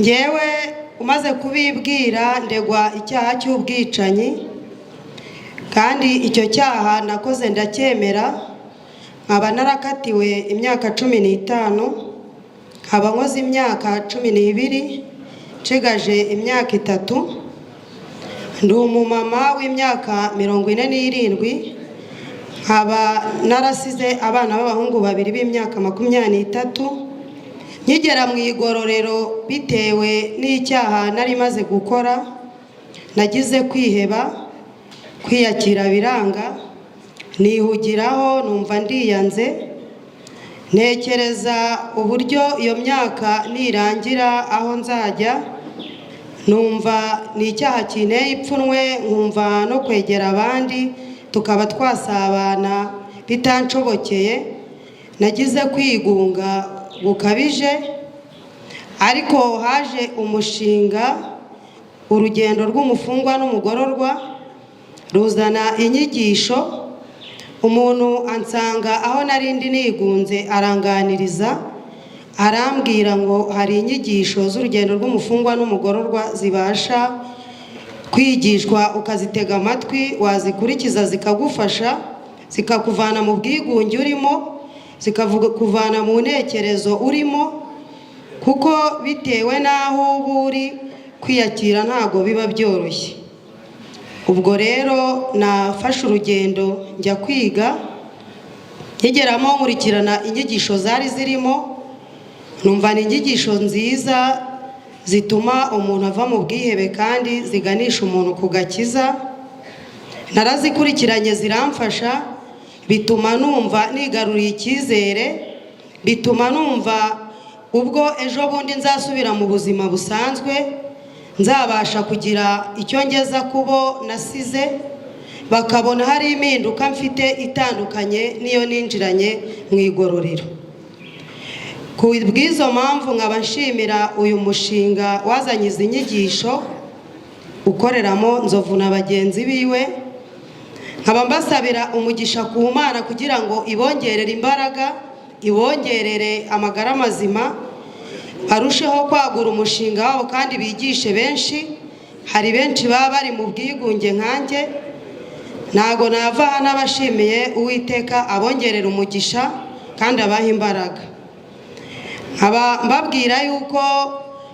ngewe umaze kubibwira ndegwa icyaha cy'ubwicanyi kandi icyo cyaha nakoze ndacyemera nkaba narakatiwe imyaka 15 nkaba nkoze imyaka 12 nshigaje imyaka 3 ndi umumama w'imyaka 47 nkaba narasize abana b'abahungu 2 b'imyaka 23 nkigera mu igororero bitewe n'icyaha nari maze gukora nagize kwiheba kwiyakira biranga nihugiraho numva ndiyanze ntekereza uburyo iyo myaka nirangira aho nzajya numva ni icyaha kineye ipfunwe nkumva no kwegera abandi tukaba twasabana bitanshobokeye nagize kwigunga bukabije ariko haje umushinga urugendo rw'umufungwa n'umugororwa ruzana inyigisho umuntu ansanga aho narindi nigunze aranganiriza arambwira ngo hari inyigisho z'urugendo rw'umufungwa n'umugororwa zibasha kwigishwa ukazitega amatwi wazikurikiza zikagufasha zikakuvana mu bwigunge urimo zikavana mu ntekerezo urimo kuko bitewe naho uri kwiyakira ntago biba byoroshye ubwo rero nafashe urugendo njya kwiga nkigeramo nkurikirana inyigisho zari zirimo numva ni inyigisho nziza zituma umuntu ava mu bwihebe kandi ziganisha umuntu ku gakiza narazikurikiranye ziramfasha bituma numva nigaruriye icyizere bituma numva ubwo ejo bundi nzasubira mu buzima busanzwe nzabasha kugira icyo ngeza kubo nasize bakabona hari impinduka mfite itandukanye niyo ninjiranye mu igororero ku bw'izo mpamvu nkaba nshimira uyu mushinga wazanye izi nyigisho ukoreramo Nzovu na bagenzi biwe nkaba mbasabira umugisha ku Mana kugira ngo ibongerere imbaraga ibongerere amagara mazima arusheho kwagura umushinga wabo kandi bigishe benshi hari benshi baba bari mu bwigunge nkanjye nago nava n'abashimiye Uwiteka abongerera umugisha kandi abaha imbaraga nkaba mbabwira yuko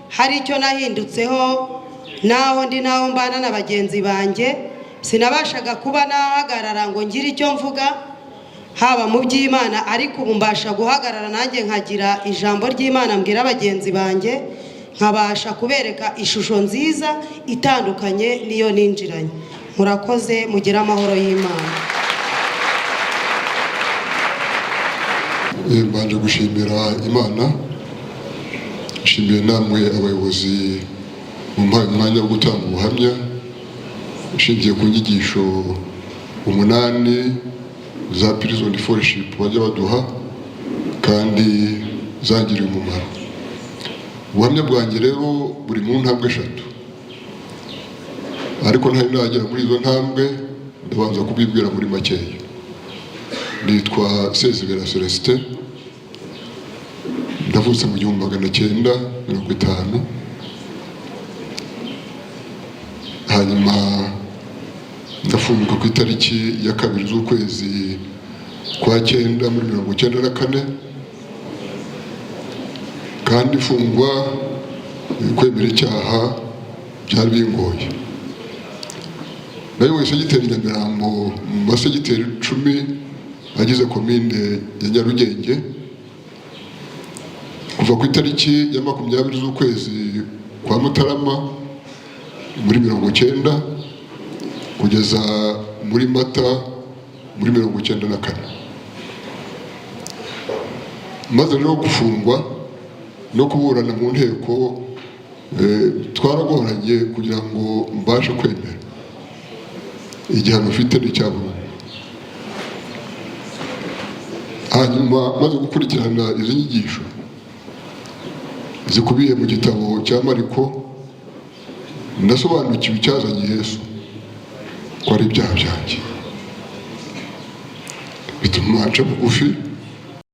hari icyo nahindutseho naho ndi naho mbana na bagenzi banjye sinabashaga kuba nahagarara ngo ngire icyo mvuga haba mu by'Imana ariko mbasha guhagarara nanjye nkagira ijambo ry'Imana mbwira bagenzi banjye nkabasha kubereka ishusho nziza itandukanye niyo ninjiranye murakoze mugira amahoro y'Imana Mbanje gushimira Imana nshimiye namwe abayobozi mu mwanya wo gutanga ubuhamya nshingiye ku nyigisho 8 za prison fellowship bajya baduha kandi zangiriye umumaro ubuhamya bwanjye rero buri mu ntambwe 3 ariko ntari nagera muri izo ntambwe ndabanza kubibwira muri makeya nitwa Sezibera Celestin ndavutse mu 1950 hanyuma ndafunguka ku itariki ya 2 z'ukwezi kwa 9 muri 1994 kandi fungwa kwemera icyaha byari bingoye nayo wese gitera Nyamirambo mu masegiteri 10 agize komine ya Nyarugenge kuva ku itariki ya 20 z'ukwezi kwa Mutarama muri 1990 kugeza muri Mata muri 1994 maze rero gufungwa no kuburana mu nteko twaragoranye kugira ngo mbashe kwemera igihano mfite n'icyabo hanyuma maze gukurikirana izi nyigisho zikubiye mu gitabo cya Mariko ndasobanukiwe icyazanye Yesu ko ari ibyaha byanjye bituma nca bugufi